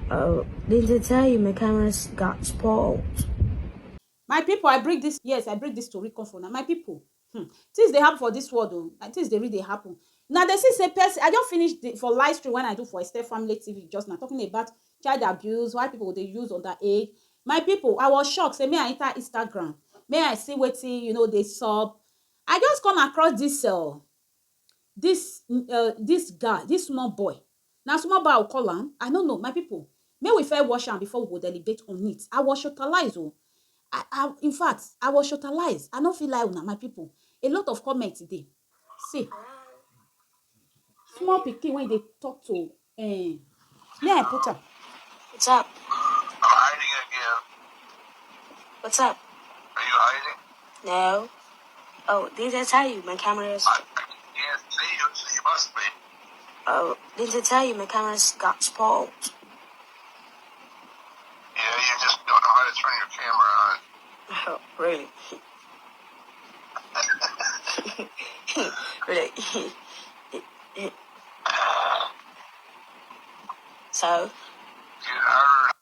Didn't I tell you my cameras got spoiled? My people, I bring this, yes, I bring this story come from now. My people, things they happen for this world, oh, and things they really happen. Now, they see say person, I just finished for live stream when I do for Esther Family TV just now, talking about child abuse, why people they use underage. My people, I was shocked. Say, may I enter Instagram, may I see wetin, they sub. I just come across this guy, this small boy. Now, small boy, I'll call him. I don't know, my people. May we fair wash him before we go deliberate on it. I was totalized, oh. In fact, I was totalized. I don't feel like una, my people. A lot of comments today. See, small pikin when they talk to, may I put her? What's up? Hiding again. What's up? Are you hiding? No. Oh, didn't I tell you my cameras? I can't see you, so you must be. Oh, didn't I tell you my cameras got spoiled? Yeah, you just don't know how to turn your camera on. Oh, really? Really? So? Get harder.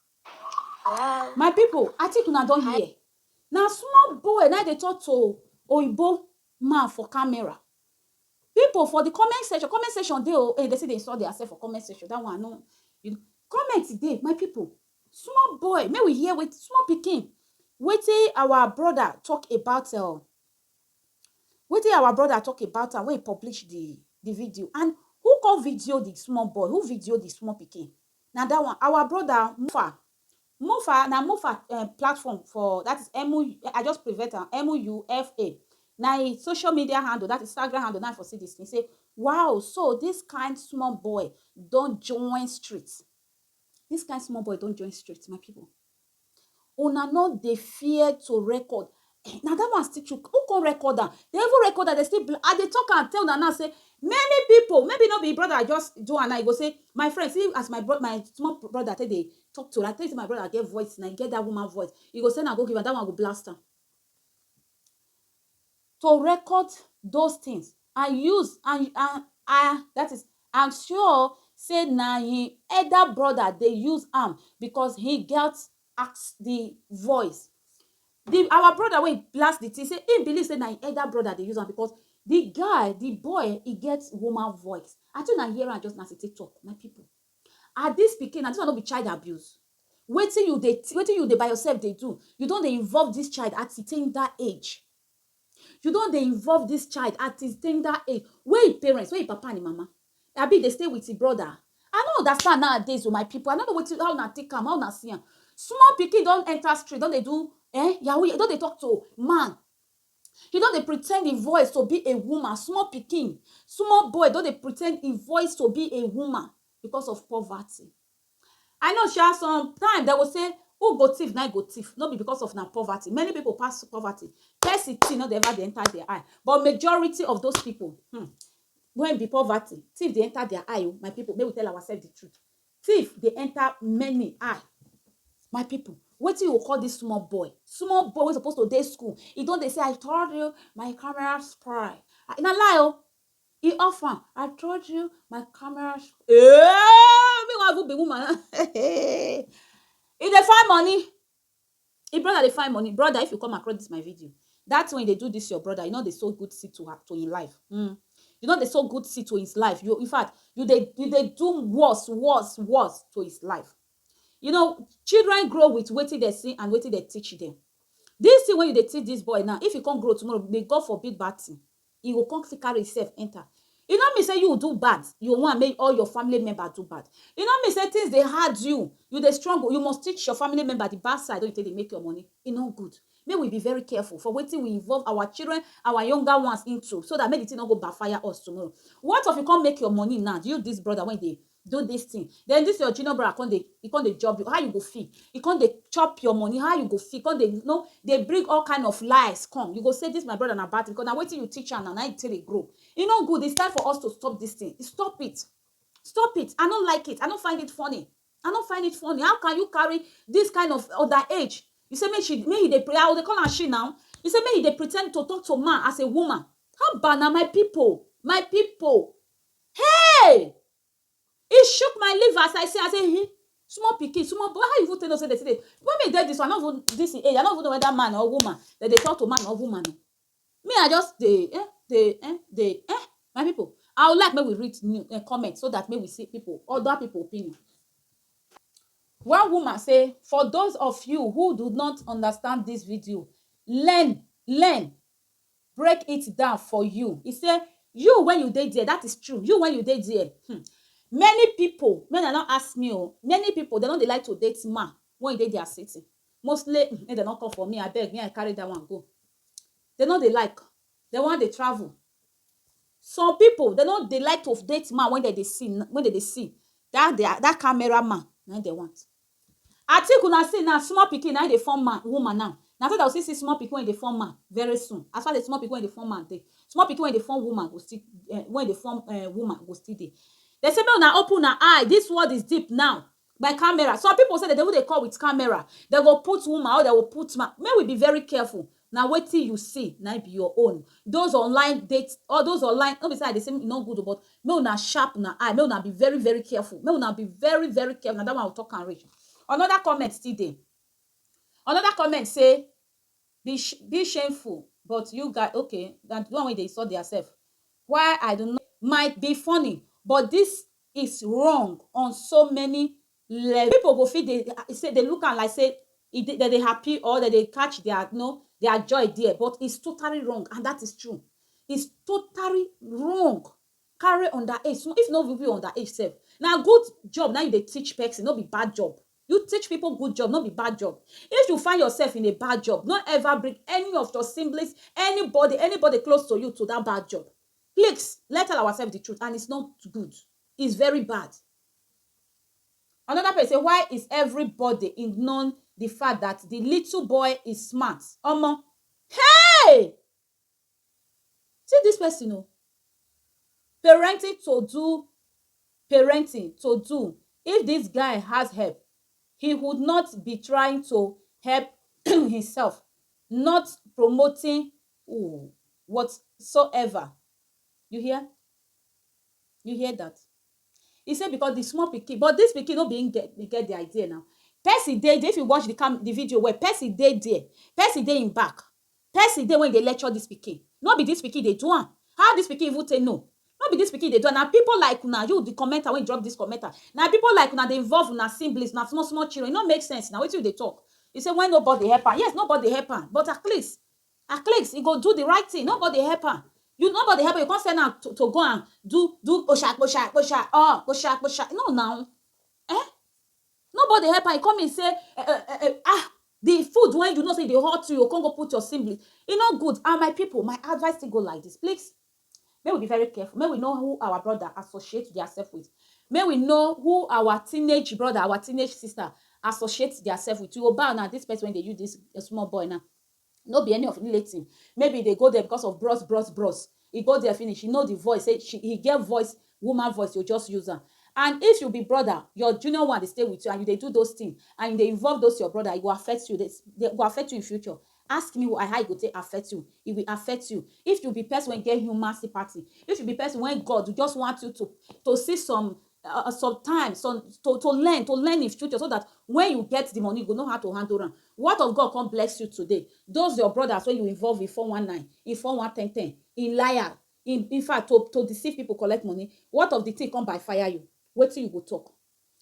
Hello? My people, I think una don hear. Now, small boy, now they talk to Oyibo man for camera. People for the comment section, they say they saw themselves for comment section. That one, no, comment today, my people. Small boy, may we hear with small pikin. Wetin our brother talk about when he publish the video, and who call video the small boy, who video the small pikin. Now that one, our brother Mufa platform for that is I just prevent MUFA. Now social media handle, that is Instagram handle. Now for see this thing say, wow, so this kind small boy don't join streets. This kind small boy don't join streets, my people. Una no dey fear to record. Now that one still true. Who can record that? They even record that. They still and they talk and tell una now say many people, maybe not be brother just do, and I go say my friend, see as my small brother tell they talk to, I tell you my brother get voice and I get that woman voice. You go say now go give her that one, go blast her. To record those things and use and that is, I'm sure say na him elder brother they use because he gets ask the voice. Our brother when he blast the thing say he believe say na him elder brother they use because the boy he gets woman voice. I think na hear am just na say talk, my people. At this pikin, na this one no be child abuse. Wetin you dey by yourself dey do, you don dey involve this child at the tender age. You don dey involve this child at his tender age. Where him parents, where him papa and him mama? Abi dey stay with him brother. I no understand nowadays, my people. I no know how una take am, how una see am. Small pikin don enter street, don dey do Yahoo, don dey talk to man. He don dey pretend him voice to be a woman. Small pikin, small boy don dey pretend him voice to be a woman because of poverty. I know sometimes they will say who go thief na go thief, no be because of na poverty. Many people pass poverty. Person thing no dey ever dey enter their eye, but majority of those people when be poverty, thief dey enter their eye. My people, may we tell ourselves the truth. Thief dey enter many eye. My people, wetin you call this small boy wey suppose to dey school, he don dey say I told you my camera spoil. Na lie o. He offer, I told you my camera me wan be woman. He dey find money. Him brother dey find money. Brother, if you come across this my video, that's when they do this your brother, you know they so good seed to him life. You know they so good seed to his life. You in fact you dey do worse to his life. You know, children grow with wetin they see and wetin they teach them. This thing when you dey teach this boy now, if he can't grow tomorrow, may God forbid bad thing, he will come carry himself enter. You know me say you do bad, you want make all your family members do bad. You know me say things they hard you dey struggle, you must teach your family member the bad side. Don't you think they make your money? It no good. May we be very careful for wetin we involve our children, our younger ones into, so that make the thing not go backfire us tomorrow. What if you can't make your money now? You this brother when they do this thing, then this your junior brother he can't they job you, how you go feel? He can't they chop your money, how you go feel? Can't they they bring all kind of lies come? You go say this my brother na bad because now waiting you teach her now until they grow. You know good. It's time for us to stop this thing. Stop it. Stop it. I don't like it. I don't find it funny. I don't find it funny. How can you carry this kind of other age? You say me they pray. They call her she now. You say me they pretend to talk to man as a woman. How bad now, my people? My people. Hey! It shook my liver as I say, small pikin, small boy. How you even tell us say they when me dey this one, I no even this age, I no even know whether man or woman that they talk to man or woman. Me, I just my people. I would like maybe we read new comment so that maybe we see people, other people opinion. One woman say, for those of you who do not understand this video, learn, break it down for you. He say, you when you dey there, that is true. You when you dey there, many people, men are not ask me, many people, they don't they like to date man when they their city. Mostly, they don't come for me. I beg me, I carry that one go. They know they like. They want they travel. Some people, they like to date man when they see that cameraman. Now they want. I think una see now small pikin now dey form man woman now. Na so that we see small pikin when dey form man very soon. As far as small pikin when dey form man dey, small pikin when dey form woman go still when dey form woman go still dey. They say make una open una eye. This word is deep now. By camera. Some people say that they call with camera. They go put woman or they will put man. May we be very careful. Now wait till you see. Now be your own. Those online dates or those online. Not beside the same not good, but may una sharp una eye. May una be very very careful. May una be very very careful. Now that one will talk and reach. Another comment still there. Another comment say, be shameful, but you guys, okay, that one way they saw themselves. Why I don't know, might be funny, but this is wrong on so many levels. People go feel they look and like say that they happy or that they catch their their joy there, but it's totally wrong, and that is true. It's totally wrong. Carry underage, so if no be underage self. Now good job. Now you they teach person, not be bad job. You teach people good job, not be bad job. If you find yourself in a bad job, don't ever bring any of your siblings, anybody close to you to that bad job. Please, let's tell ourselves the truth, and it's not good. It's very bad. Another person say, why is everybody ignoring the fact that the little boy is smart? Hey! See this person, parenting to do. If this guy has help, he would not be trying to help himself, not promoting whatsoever. You hear? You hear that? He said because the small pikin, but this pikin no being get the idea now. Percy dey there. If you watch the video where Percy dey there, Percy dey in back. Percy dey when they lecture this pikin. Not be this pikin they do am. How this pikin even say no? Not be this pikin they do. Now people like una, you the commenter when you drop this commenter. Now people like una they involve una siblings, now small children. It not make sense. Now wait till they talk. You say when nobody help her. Yes, nobody help her. But at least he go do the right thing. Nobody help her. Nobody help her. You can't send her to go and do osha. No now. Nobody help her. You come and say the food when you know say they hurt you can't go put your siblings. It's not good. And my people, my advice to go like this, please. May we be very careful. May we know who our brother associates themselves with. May we know who our teenage brother, our teenage sister associates themselves with. You go bow now this person when they use this small boy now. No be any of relating. Maybe they go there because of bros. He go there finish. He know the voice. He get voice, woman voice. You just use her. And if you be brother, your junior one they stay with you and they do those things and they involve those your brother, it will affect you. They will affect you in future. Ask me how it go take affect you. It will affect you. If you be person when get human sympathy, if you be person when God just want you to see some time, to learn in future, so that when you get the money, you go know how to handle them. What of God can bless you today? Those your brothers when you involve in 419, in 41110, in liar, in fact to deceive people, collect money. What of the thing come by fire you? Wait till you go talk.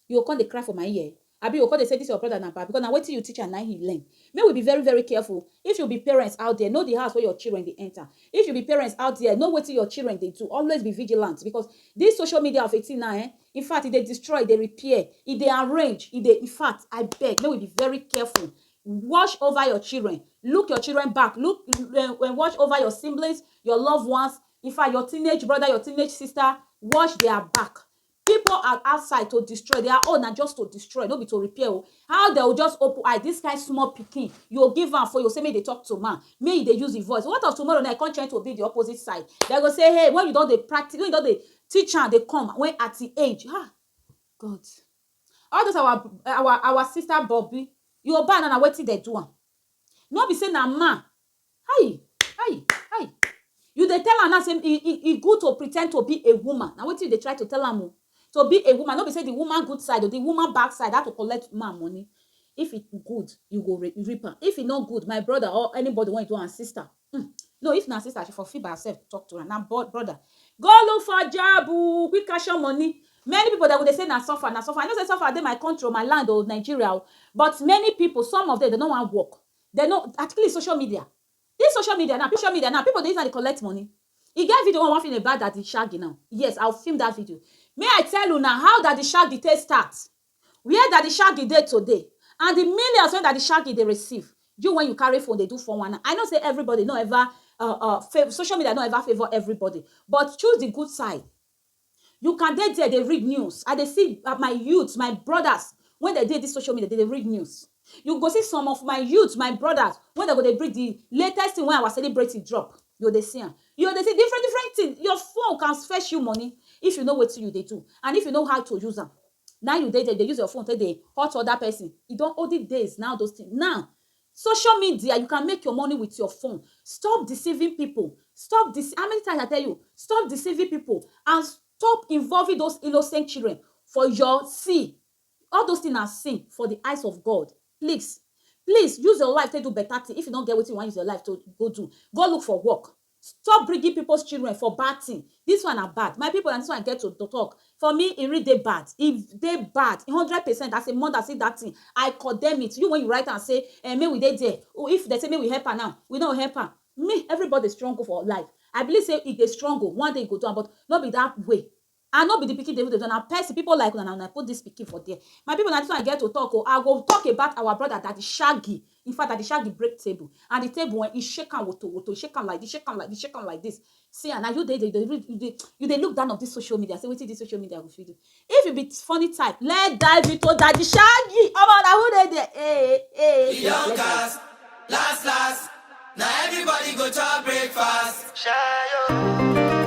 You go come they cry for my ear. Abi you come they say this your brother na bad because now wait till you teach and now he learn. May we be very very careful. If you be parents out there, know the house where your children they enter. If you be parents out there, know what your children they do. Always be vigilant because this social media of 18 now, in fact, if they destroy, they repair, if they arrange, in fact, I beg, may we be very careful. Watch over your children. Look your children back. Watch over your siblings, your loved ones. In fact, your teenage brother, your teenage sister, watch their back. People are outside to destroy. They are all not just to destroy, not be to repair. How they will just open eye. This guy small pikin, you'll give her for you. Say, may they talk to man. May they use the voice. What of tomorrow night? Can't try to be the opposite side. They go say, hey, when you don't they practice, when you don't they teach and they come when at the age. God. All those our sister Bobby, you obey and wait till they do one. No be saying na man. Hi. You they tell her now say it good to pretend to be a woman. Now wait till they try to tell her more. to be a woman, no be say the woman good side or the woman bad side that to collect man money. If it good, you go reap am. If it not good, my brother or anybody want to do, and sister, no, if na sister, she for feel by herself to talk to her. Now brother, go look for job, quick cash your money. Many people that would say na suffer. I know say suffer dey my country, my land, or Nigeria, but many people, some of them, they don't want work. They know, particularly social media. This social media now, people they usually collect money. E get video one film about that the shaggy now. Yes, I'll film that video. May I tell you now how that the shaggy take start? Where that the shaggy dey today? And the millions when that the shaggy they receive. You when you carry phone, they do 419. I know say everybody no ever social media no ever favor everybody, but choose the good side. You can dey there, they read news. And they see my youths, my brothers, when they did this social media, they read news. You go see some of my youths, my brothers, when they go they bring the latest thing when our celebrity drop. You they see them. You they see different things. Your phone can fetch you money if you know what you they do. And if you know how to use them. Now you they use your phone, they hurt other person. You don't all the days now, those things. Now, social media, you can make your money with your phone. Stop deceiving people. How many times I tell you? Stop deceiving people and stop involving those innocent children for your sin. All those things are sin for the eyes of God. Please use your life to do better thing. If you don't get what you want, use your life to go do. Go look for work. Stop bringing people's children for bad thing. This one are bad. My people, and this one get to talk. For me, it really they bad. If they bad, 100%, as a mother say that thing, I condemn it. You when you write and say, may we dey there. Oh, if they say may we help her now, we don't help her. Me, everybody strong for life. I believe say if they strong, one day go down, but not be that way. And not be the pikin they don't person people like when I put this pikin for there. My people, now this one I get to talk. I go talk about our brother that is shaggy. In fact, that the shaggy break table. And the table when he shake and woto, shake and like this. See, and now you they look down on this social media. Say, wait till this social media will feed you. If you be funny type, let dive into that the shaggy. Oh man, who they there? Hey. Young cast, last. Now everybody go to breakfast. Share